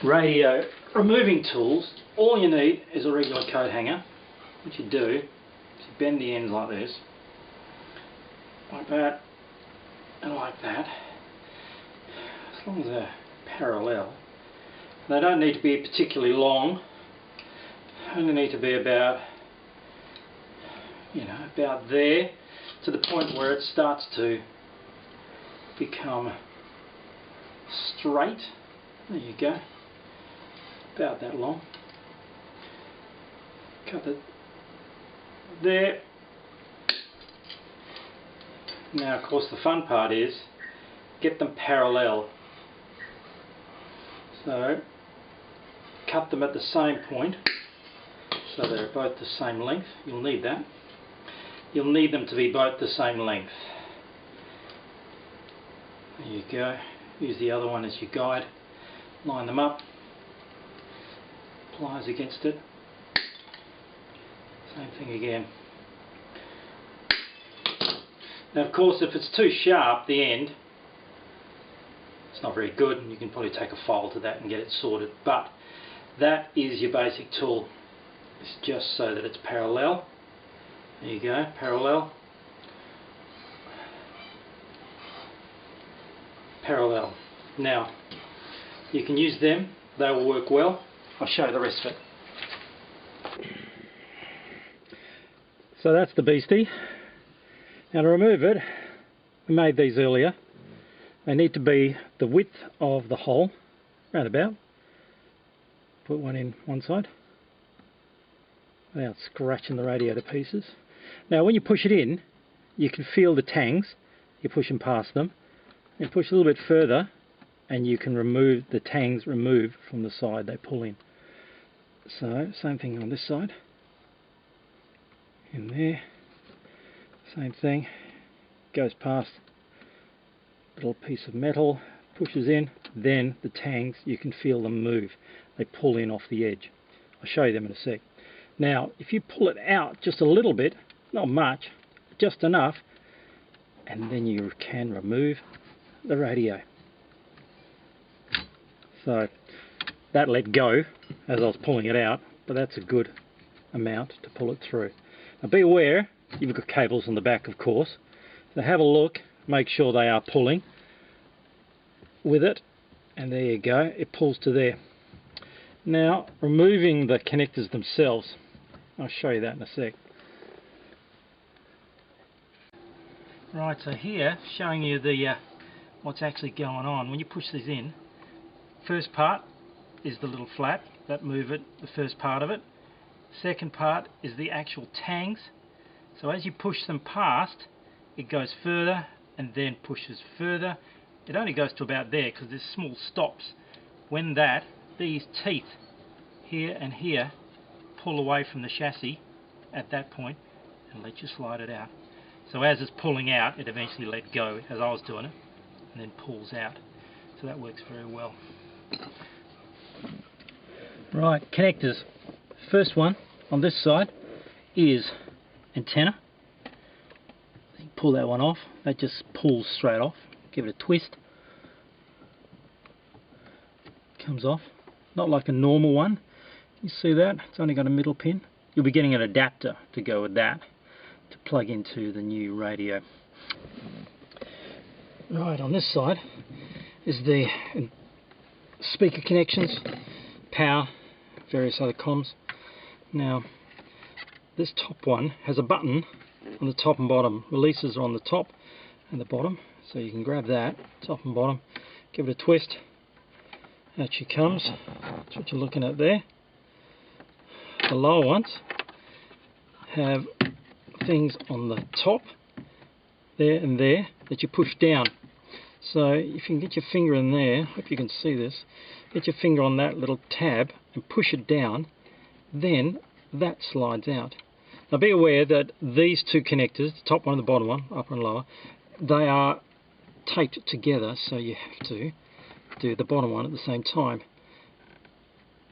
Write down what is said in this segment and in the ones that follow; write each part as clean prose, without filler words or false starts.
radio removing tools, all you need is a regular coat hanger. What you do is you bend the ends like this, like that, and like that, as long as they're parallel. They don't need to be particularly long, only need to be about, about there, to the point where it starts to become straight. There you go, about that long. Cut it there. Now of course the fun part is get them parallel. So cut them at the same point so they're both the same length. You'll need that. You'll need them to be both the same length. There you go. Use the other one as your guide. Line them up. Pliers against it. Same thing again. Now of course if it's too sharp, the end, it's not very good, and you can probably take a file to that and get it sorted, but that is your basic tool. It's just so that it's parallel. There you go, parallel. Parallel. Now you can use them, they will work well. I'll show you the rest of it. So that's the beastie. Now to remove it, we made these earlier. They need to be the width of the hole, round about. Put one in one side without scratching the radio to pieces. Now when you push it in, you can feel the tangs. You push them past them, and push a little bit further, and you can remove the tangs removed from the side they pull in. So same thing on this side. In there, same thing, goes past a little piece of metal, pushes in, then the tangs, you can feel them move. They pull in off the edge. I'll show you them in a sec. Now if you pull it out just a little bit, not much, just enough, and then you can remove the radio. So that let go as I was pulling it out, but that's a good amount to pull it through. Now be aware, you've got cables on the back of course, so have a look, make sure they are pulling with it, and there you go, it pulls to there. Now removing the connectors themselves, I'll show you that in a sec. Right, so here showing you the what's actually going on. When you push these in, first part is the little flap that move it, the first part of it. Second part is the actual tangs. So as you push them past, it goes further and then pushes further. It only goes to about there because there's small stops. When these teeth here and here pull away from the chassis at that point and let you slide it out. So as it's pulling out, it eventually let go as I was doing it and then pulls out. So that works very well. Right, connectors. First one on this side is antenna. You pull that one off, that just pulls straight off. Give it a twist. Comes off. Not like a normal one. You see that? It's only got a middle pin. You'll be getting an adapter to go with that to plug into the new radio. Right, on this side is the speaker connections, power, various other comms. Now this top one has a button on the top and bottom. Releases are on the top and the bottom, so you can grab that, top and bottom, give it a twist, out she comes. That's what you're looking at there. The lower ones have things on the top, there and there, that you push down. So if you can get your finger in there, hope you can see this, get your finger on that little tab and push it down, then that slides out. Now be aware that these two connectors, the top one and the bottom one, upper and lower, they are taped together, so you have to do the bottom one at the same time.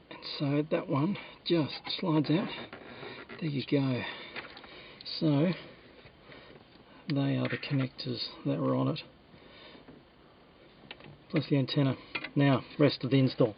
And so that one just slides out. There you go. So they are the connectors that were on it, plus the antenna. Now, rest of the install.